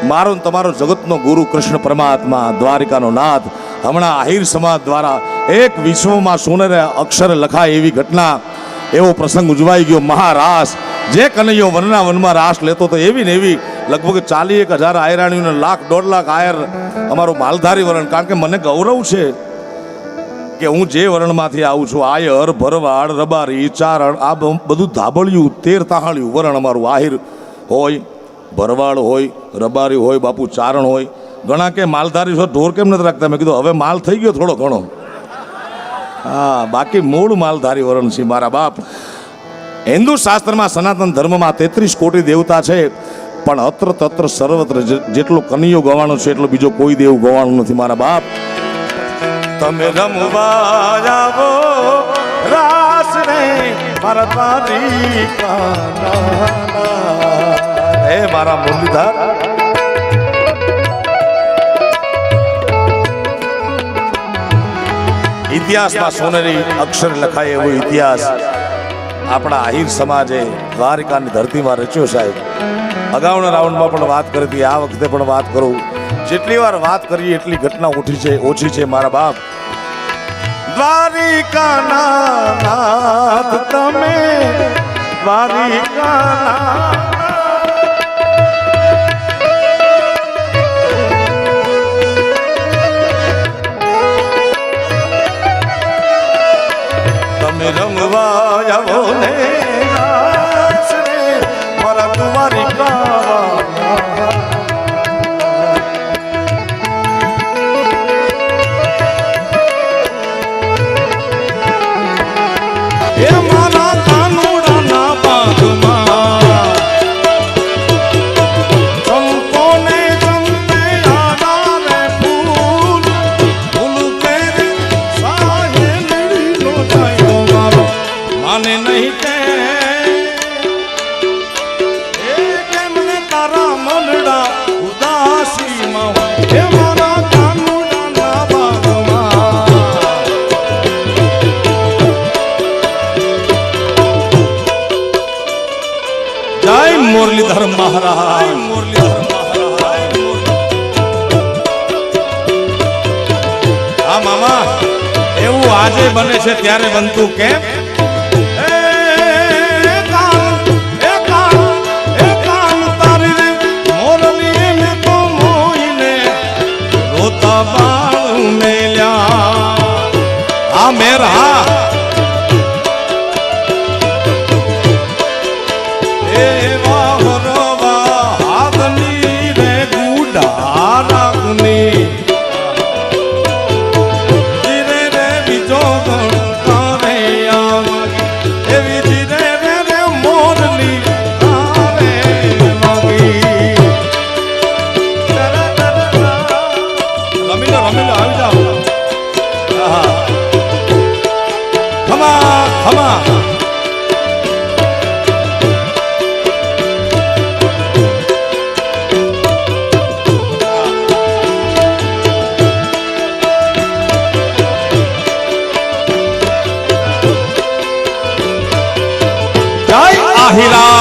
મારો તમારો જગતનો ગુરુ કૃષ્ણ પરમાત્મા દ્વારિકાનો નાથ હમણાં આહિર સમાજ દ્વારા એક વિશ્વમાં સોનેરે અક્ષરે લખાય એવી ઘટના, એવો પ્રસંગ ઉજવાઈ ગયો, મહારાસ. જે કનૈયો વનના વનમાં રાસ લેતો તો એવી ને એવી લગભગ 41,000 આયરાણીઓને 1,00,000-1.5 લાખ આયર અમારું માલધારી વરણ. કારણ કે મને ગૌરવ છે કે હું જે વરણમાંથી આવું છું, આયર, ભરવાડ, રબારી, ચારણ, આ બધું ધાબળિયું 13 તાહાળિયું વરણ અમારું. આહિર હોય, ભરવાડ હોય, રબારી હોય, બાપુ ચારણ હોય. ઘણા કે માલધારી છો ઢોર કેમ નથી રાખતા? મેં કીધું હવે માલ થઈ ગયો થોડો ઘણો. હા, બાકી મૂળ માલધારી વરણ છે મારા બાપ. હિન્દુ શાસ્ત્રમાં સનાતન ધર્મમાં 33 કોટી દેવતા છે, પણ અત્ર તત્ર સર્વત્ર જેટલો કનૈયો ગવાનો છે એટલો બીજો કોઈ દેવ ગવાનું નથી મારા બાપ. તમે રમવા આવો રાસ રે મારા દ્વારિકાના, હે મારા મુરલીધર. ઇતિહાસમાં સોનેરી અક્ષર લખાય એવો ઇતિહાસ આપણા આહિર સમાજે દ્વારિકાની ધરતીમાં રચ્યો સાહેબ. અગાઉના રાઉન્ડમાં પણ વાત કરી હતી, આ વખતે પણ વાત કરું. જેટલી વાર વાત કરીએ એટલી ઘટના ઓછી છે મારા બાપ. દ્વારિકાના નાથ તમે, દ્વારિકાના તમે રમવા આવો ને રાસ રે મારા દ્વારિકા. મુરલીધર મહારાજ, મુરલીધર મહારાજ. હા મામા, એવું આજે બને છે ત્યારે બનતું કેમ? હા મેર, હા આહિરા